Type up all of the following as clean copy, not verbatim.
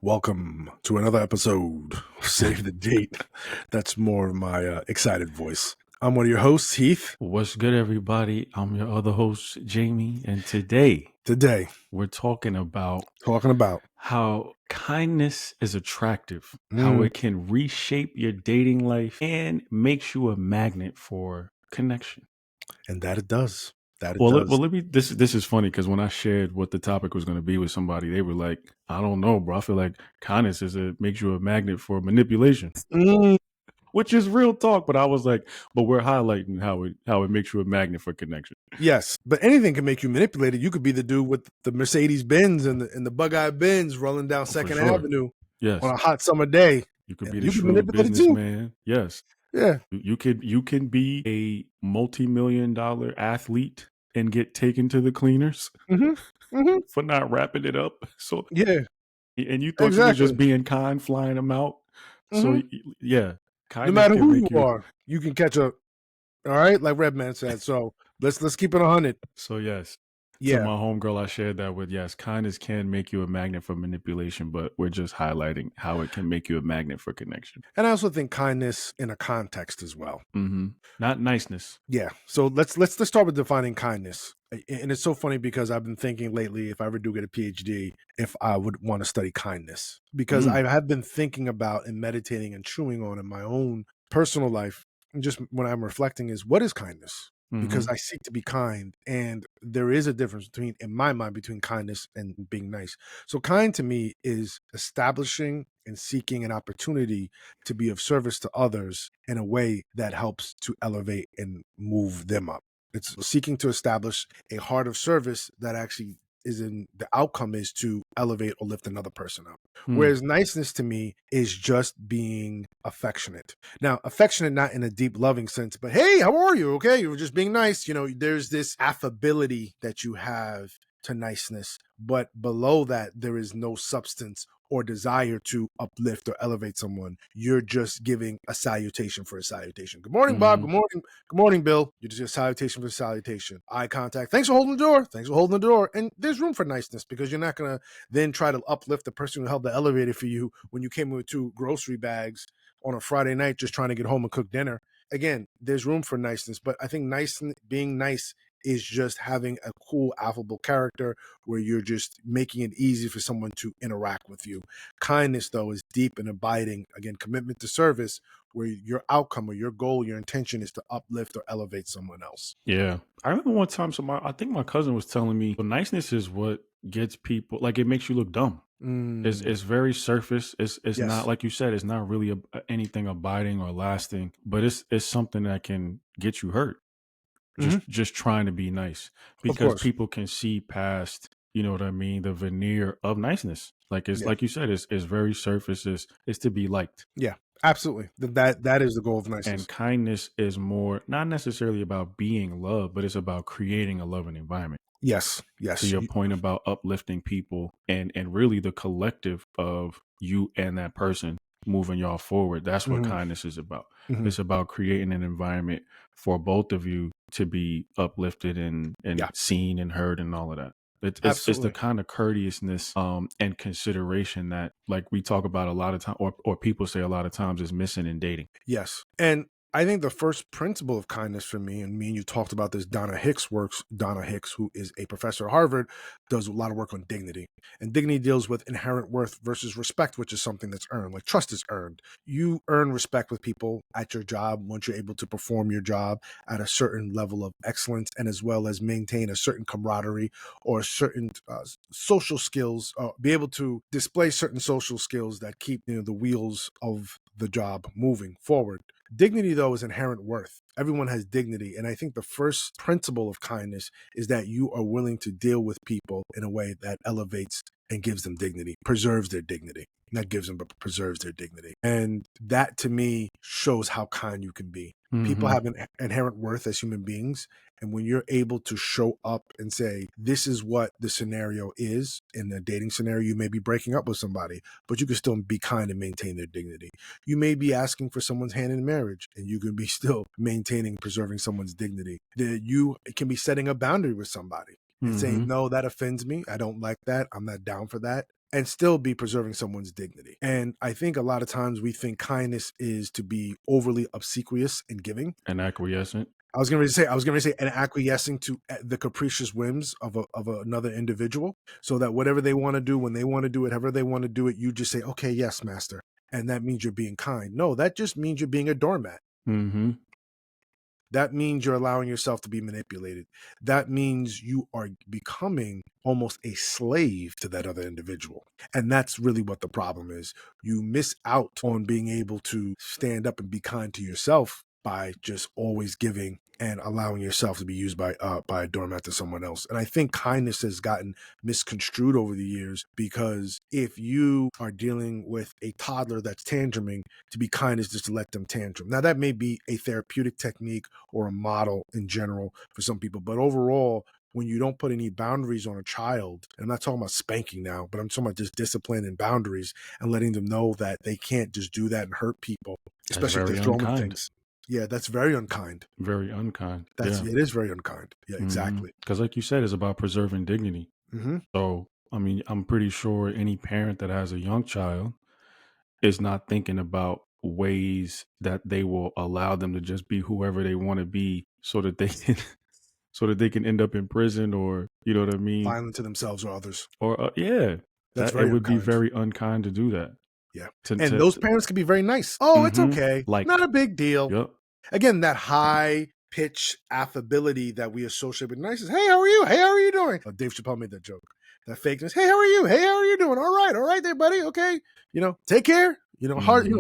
Welcome to another episode of Save the Date. That's more of my excited voice. I'm one of your hosts, Heath. What's good, everybody? I'm your other host, Jamie, and today Today, we're talking about talking about, how kindness is attractive, how it can reshape your dating life, and makes you a magnet for connection. and that it does. That it Well, does. let me. This is funny because when I shared what the topic was going to be with somebody, they were like, "I don't know, bro. I feel like kindness makes you a magnet for manipulation." Mm, Which is real talk, but I was like, but we're highlighting how it makes you a magnet for connection. yes, but anything can make you manipulated. You could be the dude with the Mercedes Benz and the bug-eyed Benz rolling down For 2nd sure. Avenue on Yes. a hot summer day. You could And be the you can shrewd manipulate it too. businessman. Yes. Yeah. You can be a multi-million-dollar athlete and get taken to the cleaners Mm-hmm. Mm-hmm. for not wrapping it up. So Yeah, and you thought you was just exactly. being kind, flying them out. So Mm-hmm. yeah, No kindness matter can who make you you. are, you can catch up. All right, like Redman said. So let's keep it 100. So yes, to Yeah. my homegirl, I shared that with. Yes, kindness can make you a magnet for manipulation, but we're just highlighting how it can make you a magnet for connection. And I also think kindness in a context as well. Not niceness. Yeah. So let's start with defining kindness. And it's so funny because I've been thinking lately, if I ever do get a PhD, if I would want to study kindness, because I have been thinking about and meditating and chewing on in my own personal life. And just when I'm reflecting is, what is kindness? Because I seek to be kind, and there is a difference between, in my mind, between kindness and being nice. So kind to me is establishing and seeking an opportunity to be of service to others in a way that helps to elevate and move them up. It's seeking to establish a heart of service that actually is in the outcome is to elevate or lift another person up. Whereas niceness to me is just being affectionate. Now, affectionate not in a deep loving sense, but hey, how are you? Okay, you're just being nice. You know, there's this affability that you have to niceness, but below that there is no substance or desire to uplift or elevate someone. You're just giving a salutation for a salutation. Good morning, Bob. Good morning. Good morning, Bill. You're just a salutation for a salutation. Eye contact. Thanks for holding the door. Thanks for holding the door. And there's room for niceness because you're not going to then try to uplift the person who held the elevator for you when you came with 2 grocery bags on a Friday night just trying to get home and cook dinner. Again, there's room for niceness, but I think being nice is just having a cool, affable character where you're just making it easy for someone to interact with you. Kindness, though, is deep and abiding. Again, commitment to service, where your outcome or your goal, your intention is to uplift or elevate someone else. Yeah. I remember one time, I think my cousin was telling me, well, niceness is what gets people, like it makes you look dumb. It's very surface. It's not, Yes. like you said, it's not really anything abiding or lasting, but it's something that can get you hurt. Just trying to be nice, Of because course. people can see past, you know what I mean, the veneer of niceness. Like it's Yeah. like you said, it's very surface. It's to be liked. Yeah. Absolutely. That is the goal of And niceness. kindness is more not necessarily about being loved, but it's about creating a loving environment. Yes. To Yes. your point about uplifting people and really the collective of you and that person moving y'all forward. That's what Mhm. kindness is about. Mhm. It's about creating an environment for both of you to be uplifted and Yeah. seen and heard and all of that. It's the Absolutely. kind of courteousness and consideration that, like, we talk about a lot of time, or people say a lot of times, is missing in dating. Yes. And I think the first principle of kindness for me, and you talked about this, Donna Hicks, who is a professor at Harvard, does a lot of work on dignity. And dignity deals with inherent worth versus respect, which is something that's earned. Like trust is earned. You earn respect with people at your job once you're able to perform your job at a certain level of excellence, and as well as maintain a certain camaraderie or certain social skills, be able to display certain social skills that keep the wheels of the job moving forward. Dignity, though, is inherent worth. Everyone has dignity. And I think the first principle of kindness is that you are willing to deal with people in a way that elevates and gives them dignity, preserves their dignity. Not gives them, but preserves their dignity. And that, to me, shows how kind you can be. People have an inherent worth as human beings. And when you're able to show up and say, this is what the scenario is in a dating scenario, you may be breaking up with somebody, but you can still be kind and maintain their dignity. You may be asking for someone's hand in marriage, and you can be still maintaining, preserving someone's dignity. That you can be setting a boundary with somebody and saying, no, that offends me. I don't like that. I'm not down for that. and still be preserving someone's dignity. And I think a lot of times we think kindness is to be overly obsequious and giving. And acquiescent. I was going to say, and acquiescing to the capricious whims of another individual, so that whatever they want to do, when they want to do it, however they want to do it, you just say, okay, yes, master. And that means you're being kind. No, that just means you're being a doormat. Mm-hmm. That means you're allowing yourself to be manipulated. That means you are becoming almost a slave to that other individual. And that's really what the problem is. You miss out on being able to stand up and be kind to yourself by just always giving and allowing yourself to be used by a doormat to someone else. And I think kindness has gotten misconstrued over the years, because if you are dealing with a toddler that's tantruming, to be kind is just to let them tantrum. Now, that may be a therapeutic technique or a model in general for some people, but overall, when you don't put any boundaries on a child, and I'm not talking about spanking now, but I'm talking about just discipline and boundaries and letting them know that they can't just do that and hurt people, especially if they're throwing things. Yeah, that's very unkind. Very unkind. It is very unkind. Yeah, exactly. Because like you said, it's about preserving dignity. Mm-hmm. So, I mean, I'm pretty sure any parent that has a young child is not thinking about ways that they will allow them to just be whoever they want to be, so that they can so that they can end up in prison, or you know what I mean, violent to themselves or others. Or that's it would be very unkind to do that. Yeah, and those parents can be very nice. Oh, it's okay, like, not a big deal. Yep. Again, that high pitch affability that we associate with niceness. Hey, how are you? Hey, how are you doing? Oh, Dave Chappelle made that joke. That fakeness. Hey, how are you? Hey, how are you doing? All right there, buddy. Okay, take care. Hard.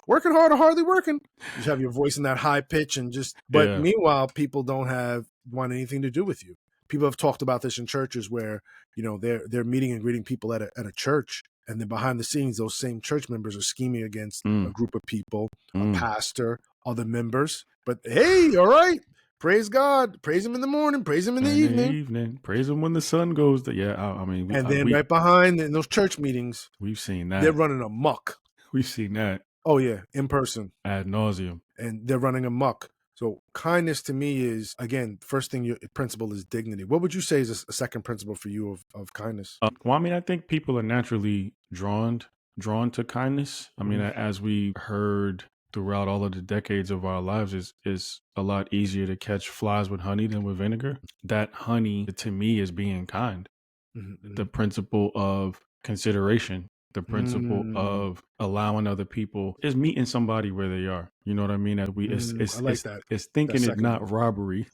Working hard or hardly working. You just have your voice in that high pitch and just. But meanwhile, people don't want anything to do with you. People have talked about this in churches where they're meeting and greeting people at a church, and then behind the scenes, those same church members are scheming against a group of people, a pastor, other members. But hey, all right, praise God, praise Him in the morning, praise Him in the evening, praise Him when the sun goes down. Yeah, I mean, right behind in those church meetings, we've seen that. They're running amok. We've seen that. Oh yeah, in person, ad nauseum, and they're running amok. So kindness to me is, again, first thing, your principle is dignity. What would you say is a second principle for you of kindness? Well, I mean, I think people are naturally drawn to kindness. I mean, as we heard throughout all of the decades of our lives, is a lot easier to catch flies with honey than with vinegar. That honey, to me, is being kind. Mm-hmm. The principle of consideration, the principle of allowing other people, is meeting somebody where they are. You know what I mean? I like that. It's thinking it's not robbery.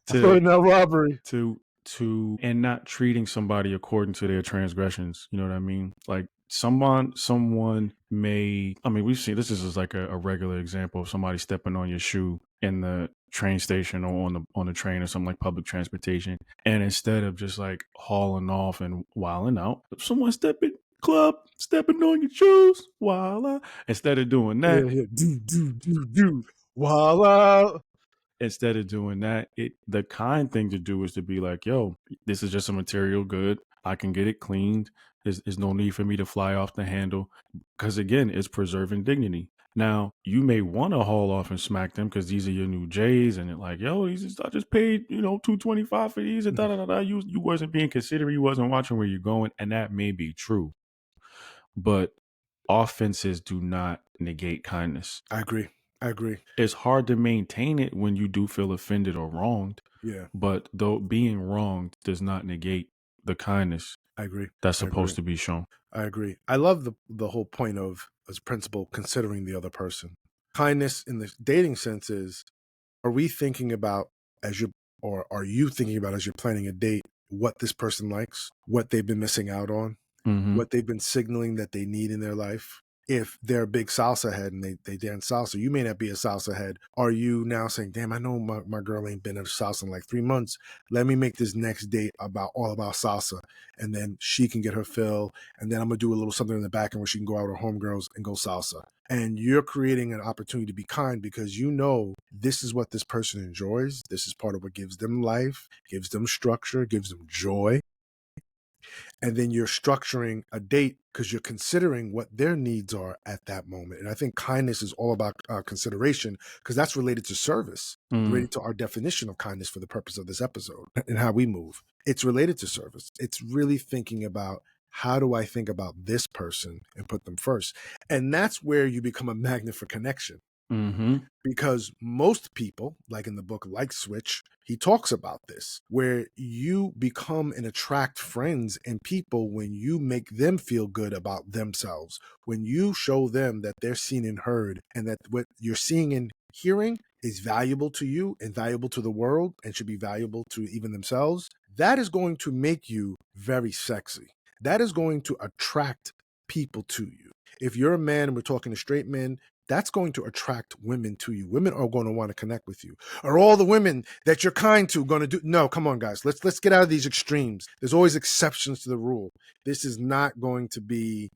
And not treating somebody according to their transgressions. You know what I mean? Like someone may, I mean, we've seen, this is just like a regular example of somebody stepping on your shoe in the train station or on the train or something like public transportation. And instead of just like hauling off and wilding out, someone stepping on your shoes, voila. Instead of doing that, voila. Instead of doing that, the kind thing to do is to be like, yo, this is just a material good. I can get it cleaned. There's no need for me to fly off the handle, because again, it's preserving dignity. Now, you may want to haul off and smack them because these are your new J's, and it's like, yo, I just paid, $225 for these, and da-da-da-da. You wasn't being considerate. You wasn't watching where you're going, and that may be true. But offenses do not negate kindness. I agree. It's hard to maintain it when you do feel offended or wronged. Yeah. But though being wronged does not negate the kindness. I agree. That's supposed to be shown. I agree. I love the whole point of, as principle, considering the other person. Kindness in the dating sense is, are we thinking about or are you thinking about as you're planning a date, what this person likes, what they've been missing out on, what they've been signaling that they need in their life? If they're a big salsa head and they dance salsa, you may not be a salsa head. Are you now saying, damn, I know my girl ain't been at salsa in like 3 months. Let me make this next date all about salsa. And then she can get her fill. And then I'm going to do a little something in the back end where she can go out with her homegirls and go salsa. And you're creating an opportunity to be kind, because this is what this person enjoys. This is part of what gives them life, gives them structure, gives them joy. And then you're structuring a date because you're considering what their needs are at that moment. And I think kindness is all about consideration, because that's related to service, related to our definition of kindness for the purpose of this episode and how we move. It's related to service. It's really thinking about how do I think about this person and put them first? And that's where you become a magnet for connection. Mm-hmm. Because most people, like in the book Like Switch, he talks about this, where you become and attract friends and people when you make them feel good about themselves, when you show them that they're seen and heard, and that what you're seeing and hearing is valuable to you and valuable to the world and should be valuable to even themselves. That is going to make you very sexy. That is going to attract people to you. If you're a man and we're talking to straight men, that's going to attract women to you. Women are going to want to connect with you. Are all the women that you're kind to going to do? No, come on, guys. Let's get out of these extremes. There's always exceptions to the rule. This is not going to be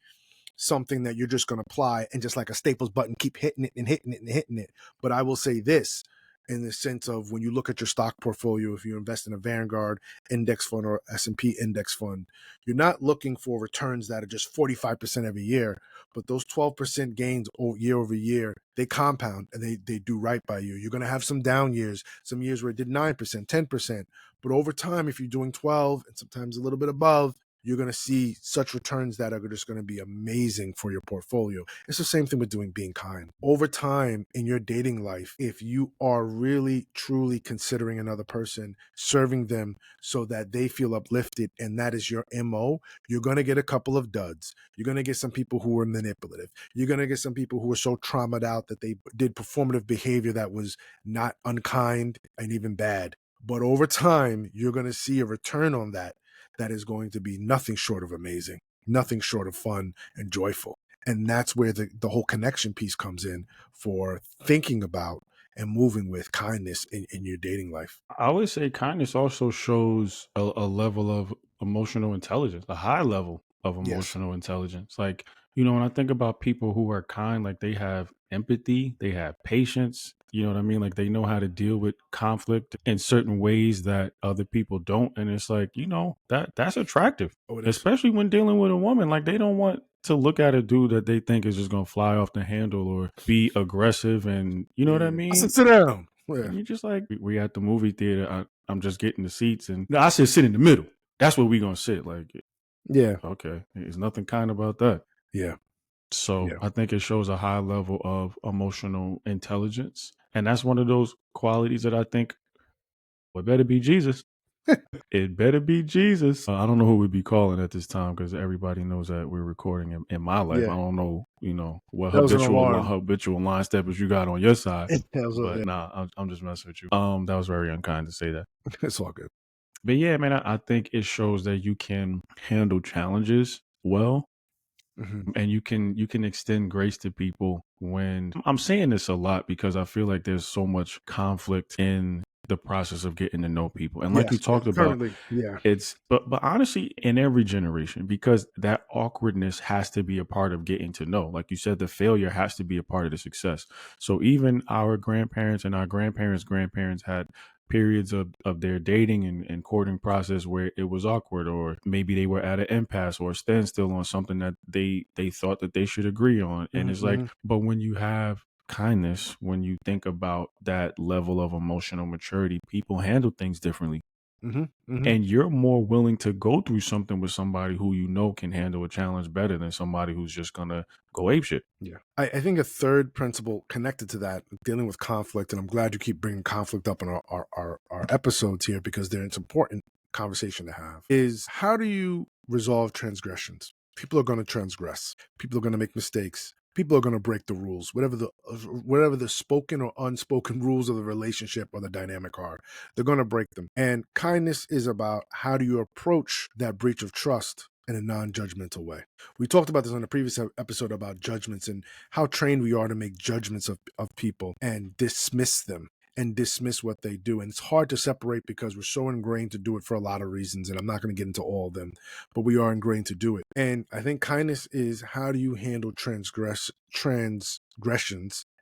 something that you're just going to apply and just like a Staples button, keep hitting it and hitting it and hitting it. But I will say this in the sense of when you look at your stock portfolio, if you invest in a Vanguard index fund or S&P index fund, you're not looking for returns that are just 45% every year, but those 12% gains year over year, they compound and they do right by you. You're going to have some down years, some years where it did 9%, 10%, but over time, if you're doing 12 and sometimes a little bit above, you're going to see such returns that are just going to be amazing for your portfolio. It's the same thing with being kind. Over time in your dating life, if you are really, truly considering another person, serving them so that they feel uplifted, and that is your MO, you're going to get a couple of duds. You're going to get some people who are manipulative. You're going to get some people who are so traumatized out that they did performative behavior that was not unkind and even bad. But over time, you're going to see a return on that is going to be nothing short of amazing, nothing short of fun and joyful. And that's where the whole connection piece comes in for thinking about and moving with kindness in your dating life. I always say kindness also shows a level of emotional intelligence, a high level of Yes. emotional intelligence. Like, you know, when I think about people who are kind, like they have empathy, they have patience, you know what I mean? Like they know how to deal with conflict in certain ways that other people don't. And it's like, you know, that's attractive, Oh, it is. especially when dealing with a woman. Like they don't want to look at a dude that they think is just going to fly off the handle or be aggressive. And you know what I Yeah. I said, mean? sit down. Yeah. And you're just like, we at the movie theater. I'm just getting the seats, and no, I said sit in the middle. That's where we gonna sit. Like, Yeah. okay, there's nothing kind about that. Yeah. So Yeah. I think it shows a high level of emotional intelligence, and that's one of those qualities that I think, well, it better be Jesus. It better be Jesus. I don't know who we'd be calling at this time because everybody knows that we're recording in my life. I Yeah. don't know, you know, what That was an alarm. habitual line steppers you got on your side. Yeah. But nah, I'm just messing with you. That was very unkind to say that. It's all good. But yeah, man, I think it shows that you can handle challenges well, Mm-hmm. and you can extend grace to people. When I'm saying this a lot because I feel like there's so much conflict in the process of getting to know people. And like you Yes. talked about, Currently. Yeah. it's but honestly, in every generation, because that awkwardness has to be a part of getting to know. Like you said, the failure has to be a part of the success. So even our grandparents and our grandparents had periods of their dating and courting process where it was awkward, or maybe they were at an impasse or a standstill on something that they thought that they should agree on. And it's like, Mm-hmm. but when you have kindness, when you think about that level of emotional maturity, people handle things differently, Mm-hmm. Mm-hmm. and you're more willing to go through something with somebody who you know can handle a challenge better than somebody who's just gonna go apeshit. Yeah. I think a third principle connected to that, dealing with conflict, and I'm glad you keep bringing conflict up in our episodes here because it's important conversation to have, is how do you resolve transgressions? People are going to transgress. People are going to make mistakes. People are going to break the rules, whatever the spoken or unspoken rules of the relationship or the dynamic are. They're going to break them. And kindness is about how do you approach that breach of trust in a non-judgmental way. We talked about this on a previous episode about judgments and how trained we are to make judgments of people and dismiss them and dismiss what they do. And it's hard to separate because we're so ingrained to do it for a lot of reasons. And I'm not going to get into all of them, but we are ingrained to do it. And I think kindness is how do you handle transgressions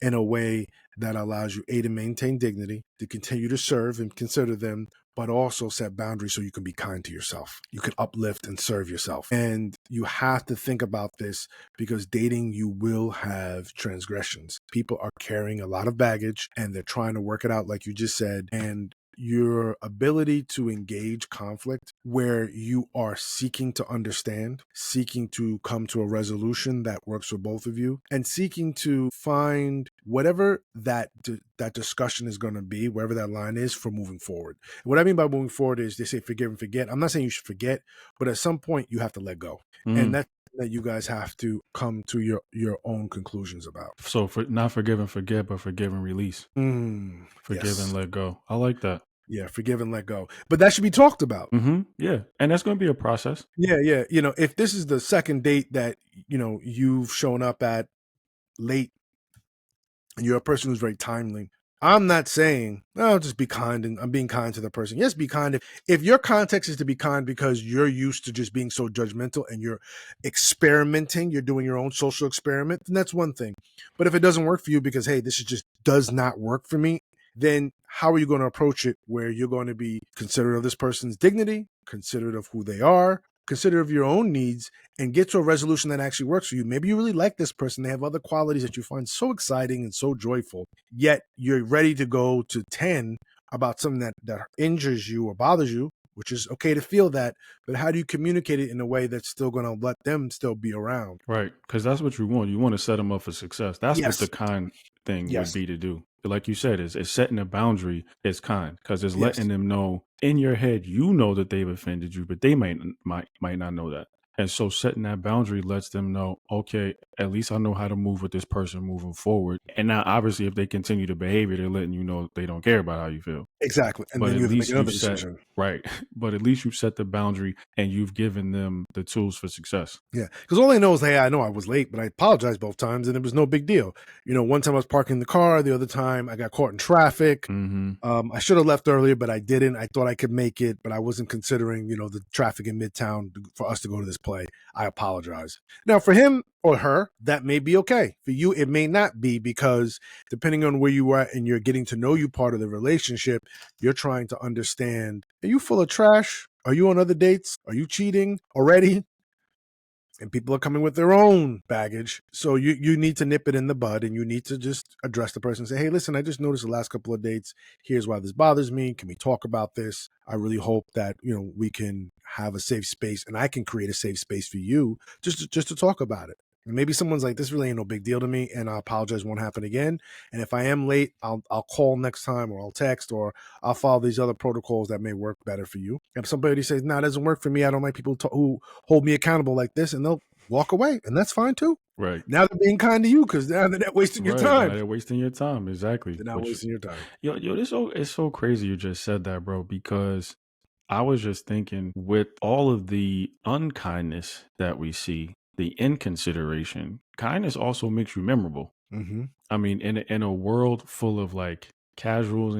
in a way that allows you, A, to maintain dignity, to continue to serve and consider them, but also set boundaries so you can be kind to yourself. You can uplift and serve yourself. And you have to think about this because dating, you will have transgressions. People are carrying a lot of baggage and they're trying to work it out, like you just said. And your ability to engage conflict where you are seeking to understand, seeking to come to a resolution that works for both of you, and seeking to find whatever that discussion is going to be, wherever that line is, for moving forward. And what I mean by moving forward is they say forgive and forget. I'm not saying you should forget, but at some point you have to let go. And Mm. that's that you guys have to come to your own conclusions about. So for not forgive and forget, but forgive and release. Forgive and Yes. let go. I like that. Yeah, forgive and let go. But that should be talked about. Yeah. And that's going to be a process. Yeah, yeah. If this is the second date that, you've shown up at late and you're a person who's very timely, I'm not saying, oh, just be kind and I'm being kind to the person. Yes, be kind. If your context is to be kind because you're used to just being so judgmental and you're experimenting, you're doing your own social experiment, then that's one thing. But if it doesn't work for you because, hey, this is just does not work for me, then how are you going to approach it where you're going to be considerate of this person's dignity, considerate of who they are, considerate of your own needs, and get to a resolution that actually works for you? Maybe you really like this person. They have other qualities that you find so exciting and so joyful, yet you're ready to go to 10 about something that injures you or bothers you, which is okay to feel that, but how do you communicate it in a way that's still going to let them still be around? Right. Because that's what you want. You want to set them up for success. That's what the Yes. kind thing would Yes. be to do. Like you said, is setting a boundary is kind because it's Yes. letting them know in your head, you know that they've offended you, but they might not know that. And so setting that boundary lets them know, okay, at least I know how to move with this person moving forward. And now, obviously, if they continue the behavior, they're letting you know they don't care about how you feel. Exactly. And But then at you have to make least you've another set decision. right. But at least you've set the boundary and you've given them the tools for success. Yeah, because all I know is, hey, I know I was late, but I apologized both times, and it was no big deal. One time I was parking the car, the other time I got caught in traffic. Mm-hmm. I should have left earlier, but I didn't. I thought I could make it, but I wasn't considering, the traffic in Midtown for us to go to this play. I apologize. Now, for him or her, that may be okay. For you, it may not be, because depending on where you are and you're getting to know you part of the relationship, you're trying to understand, are you full of trash? Are you on other dates? Are you cheating already? And people are coming with their own baggage. So you need to nip it in the bud, and you need to just address the person and say, hey, listen, I just noticed the last couple of dates. Here's why this bothers me. Can we talk about this? I really hope that, we can have a safe space, and I can create a safe space for you just to talk about it. And maybe someone's like, this really ain't no big deal to me, and I apologize, won't happen again. And if I am late, I'll call next time, or I'll text, or I'll follow these other protocols that may work better for you. And if somebody says, no, it doesn't work for me, I don't like people who hold me accountable like this, and they'll walk away, and that's fine too. Right. Now they're being kind to you because now they're not wasting your Right. Now time. they're wasting your time. Exactly. They're not Which, wasting your time. yo, it's so crazy you just said that, bro, because I was just thinking with all of the unkindness that we see, the inconsideration, kindness also makes you memorable. Mm-hmm. I mean, in a world full of like casual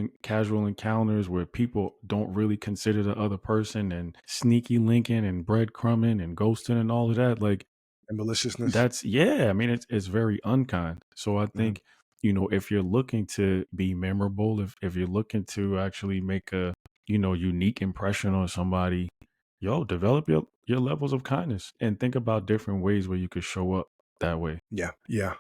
encounters where people don't really consider the other person and sneaky linking and breadcrumbing and ghosting and all of that, like And maliciousness. that's I mean, it's very unkind. So I Mm-hmm. think, if you're looking to be memorable, if you're looking to actually make a, unique impression on somebody, develop your levels of kindness and think about different ways where you could show up that way. Yeah. Yeah.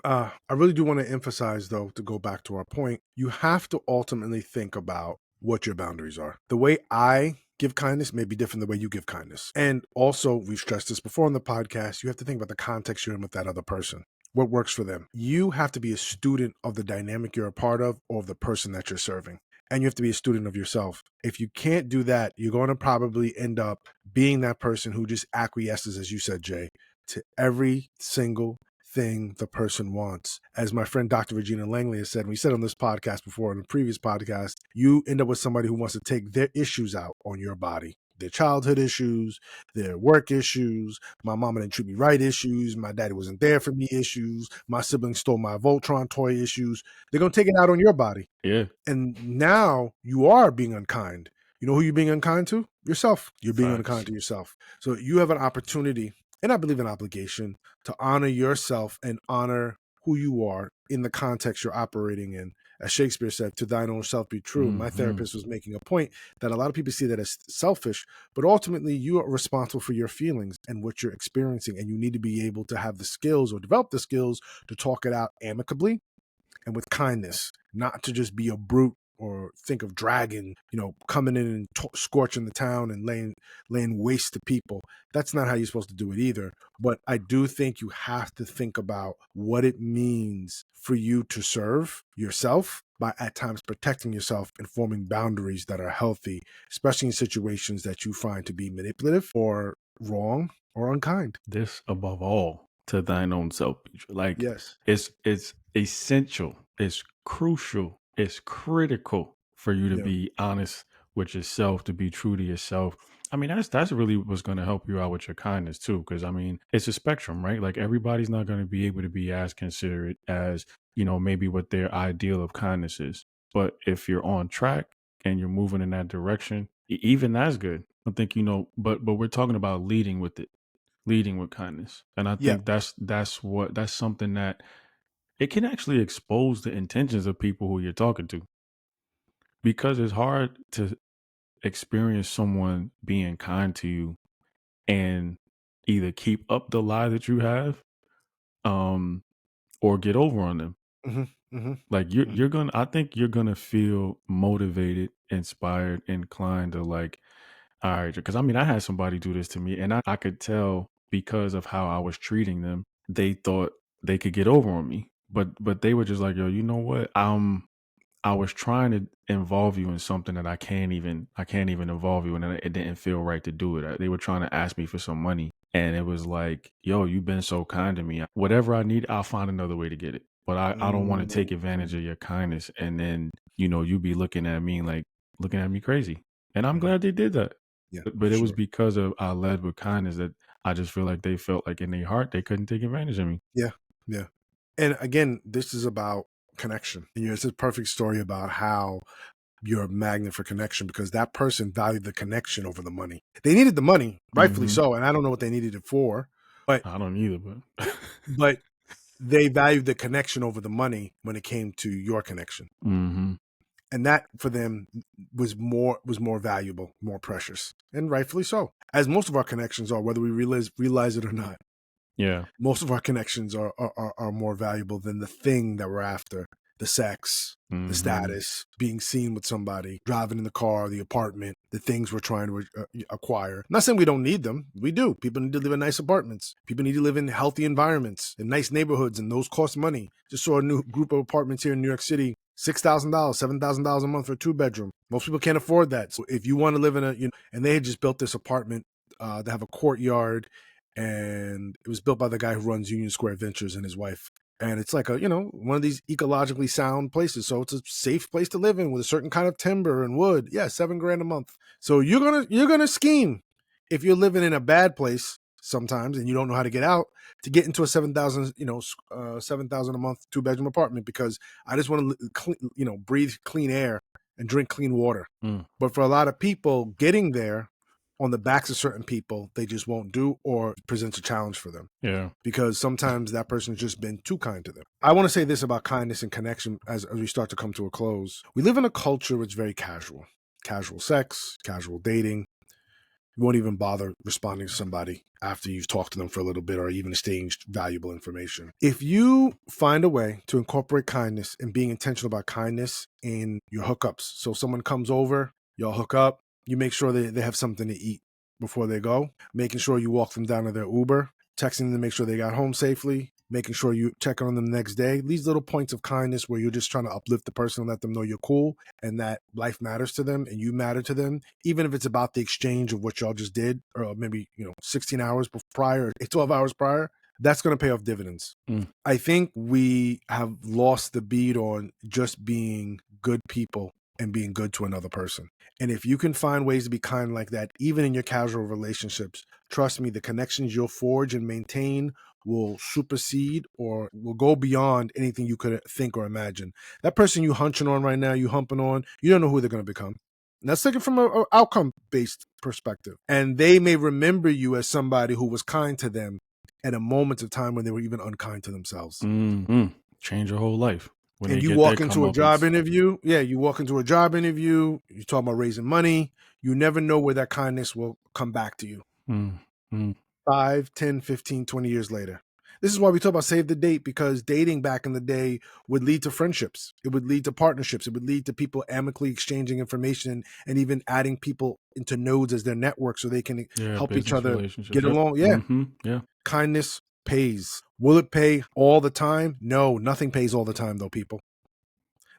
I really do want to emphasize, though, to go back to our point, you have to ultimately think about what your boundaries are. The way I give kindness may be different than the way you give kindness. And also, we've stressed this before on the podcast, you have to think about the context you're in with that other person. What works for them? You have to be a student of the dynamic you're a part of, or of the person that you're serving. And you have to be a student of yourself. If you can't do that, you're going to probably end up being that person who just acquiesces, as you said, Jay, to every single thing the person wants. As my friend Dr. Regina Langley has said, we said on this podcast before, in the previous podcast, you end up with somebody who wants to take their issues out on your body. Their childhood issues, their work issues, my mama didn't treat me right issues, my daddy wasn't there for me issues, my siblings stole my Voltron toy issues. They're going to take it out on your body. Yeah. And now you are being unkind. You know who you're being unkind to? Yourself. You're being unkind Facts. to yourself. So you have an opportunity, and I believe an obligation, to honor yourself and honor who you are in the context you're operating in. As Shakespeare said, to thine own self be true. My Hmm. therapist was making a point that a lot of people see that as selfish, but ultimately you are responsible for your feelings and what you're experiencing. And you need to be able to have the skills, or develop the skills, to talk it out amicably and with kindness, not to just be a brute or think of dragon, coming in and scorching the town and laying waste to people. That's not how you're supposed to do it either. But I do think you have to think about what it means for you to serve yourself by at times protecting yourself and forming boundaries that are healthy, especially in situations that you find to be manipulative or wrong or unkind. This above all to thine own self. Like Yes. it's essential, it's crucial, it's critical for you to Yeah. be honest with yourself, to be true to yourself. I mean, that's really what's going to help you out with your kindness too. Because I mean, it's a spectrum, right? Like everybody's not going to be able to be as considerate as maybe what their ideal of kindness is. But if you're on track and you're moving in that direction, even that's good. I think but we're talking about leading with kindness. And I Yeah. think that's something that it can actually expose the intentions of people who you're talking to, because it's hard to experience someone being kind to you and either keep up the lie that you have, um or get over on them. Hmm. Hmm. Like you're gonna I think you're gonna feel motivated, inspired, inclined to like, all right, because I mean I had somebody do this to me and I could tell because of how I was treating them, they thought they could get over on me. But they were just like, yo, you know what? I was trying to involve you in something that I can't even involve you in, and it didn't feel right to do it. They were trying to ask me for some money, and it was like, yo, you've been so kind to me. Whatever I need, I'll find another way to get it. But I don't want to take advantage of your kindness, and then you be looking at me like looking at me crazy. And I'm Hmm. glad they did that. Yeah, But for it was sure. because of I led with kindness that I just feel like they felt like in their heart they couldn't take advantage of me. Yeah, yeah. And again, this is about connection. And it's a perfect story about how you're a magnet for connection because that person valued the connection over the money. They needed the money, rightfully Hmm. so, and I don't know what they needed it for, but I don't either, but but they valued the connection over the money when it came to your connection. hmm. And that for them was more valuable, more precious, and rightfully so. As most of our connections are, whether we realize it or not. Yeah. Most of our connections are more valuable than the thing that we're after: the sex, the Hmm. status, being seen with somebody, driving in the car, the apartment, the things we're trying to acquire. I'm not saying we don't need them. We do. People need to live in nice apartments. People need to live in healthy environments, in nice neighborhoods, and those cost money. Just saw a new group of apartments here in New York City. $6,000, $7,000 a month for a 2-bedroom. Most people can't afford that. So if you want to live in and they had just built this apartment, they have a courtyard, and it was built by the guy who runs Union Square Ventures and his wife. And it's like one of these ecologically sound places. So it's a safe place to live in with a certain kind of timber and wood. Yeah, $7,000 a month. So you're gonna scheme if you're living in a bad place sometimes and you don't know how to get out to get into a 7,000 7,000 a month 2-bedroom apartment because I just want to breathe clean air and drink clean water. Mm. But for a lot of people, getting there on the backs of certain people, they just won't do or presents a challenge for them Yeah. because sometimes that person's just been too kind to them. I want to say this about kindness and connection as we start to come to a close. We live in a culture which is very casual. Casual sex, casual dating. You won't even bother responding to somebody after you've talked to them for a little bit or even exchanged valuable information. If you find a way to incorporate kindness and being intentional about kindness in your hookups, so someone comes over, y'all hook up, you make sure they have something to eat before they go, making sure you walk them down to their Uber, texting them to make sure they got home safely, making sure you check on them the next day. These little points of kindness where you're just trying to uplift the person and let them know you're cool and that life matters to them and you matter to them, even if it's about the exchange of what y'all just did, or maybe 16 hours prior, 12 hours prior. That's going to pay off dividends. Mm. I think we have lost the beat on just being good people and being good to another person. And if you can find ways to be kind like that, even in your casual relationships, trust me, the connections you'll forge and maintain will supersede or will go beyond anything you could think or imagine. That person you hunching on right now, you humping on, you don't know who they're going to become. And that's taken from an outcome-based perspective. And they may remember you as somebody who was kind to them at a moment of time when they were even unkind to themselves. Mm-hmm. Change your whole life when And they you get walk that into a job comeuppance. interview. Yeah, you walk into a job interview. You talk about raising money. You never know where that kindness will come back to you. Mm-hmm. 5, 10, 15, 20 years later. This is why we talk about save the date, because dating back in the day would lead to friendships. It would lead to partnerships. It would lead to people amicably exchanging information and even adding people into nodes as their network so they can Yeah, help each business other relationships. get Yep. along. Yeah. Yeah. Kindness pays. Will it pay all the time? No, nothing pays all the time though, people.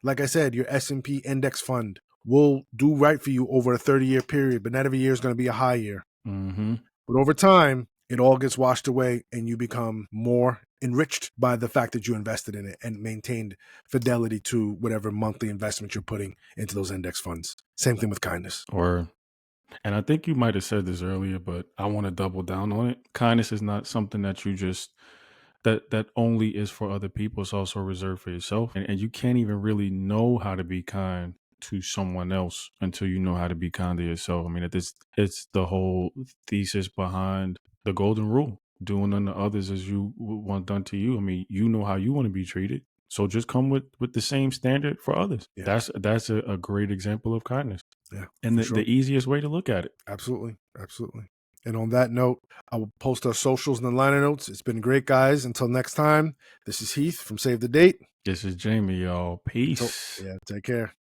Like I said, your S&P index fund will do right for you over a 30-year period, but not every year is going to be a high year. Mm-hmm. But over time, it all gets washed away and you become more enriched by the fact that you invested in it and maintained fidelity to whatever monthly investment you're putting into those index funds. Same thing with kindness. And I think you might have said this earlier, but I want to double down on it. Kindness is not something that you just that only is for other people. It's also reserved for yourself. And you can't even really know how to be kind to someone else until you know how to be kind to yourself. I mean, it's the whole thesis behind the golden rule. Doing unto others as you want done to you. I mean, you know how you want to be treated. So just come with the same standard for others. Yeah. That's a great example of kindness. Yeah, And for sure. the easiest way to look at it. Absolutely. Absolutely. And on that note, I will post our socials in the liner notes. It's been great, guys. Until next time, this is Heath from Save the Date. This is Jamie, y'all. Peace. Yeah, take care.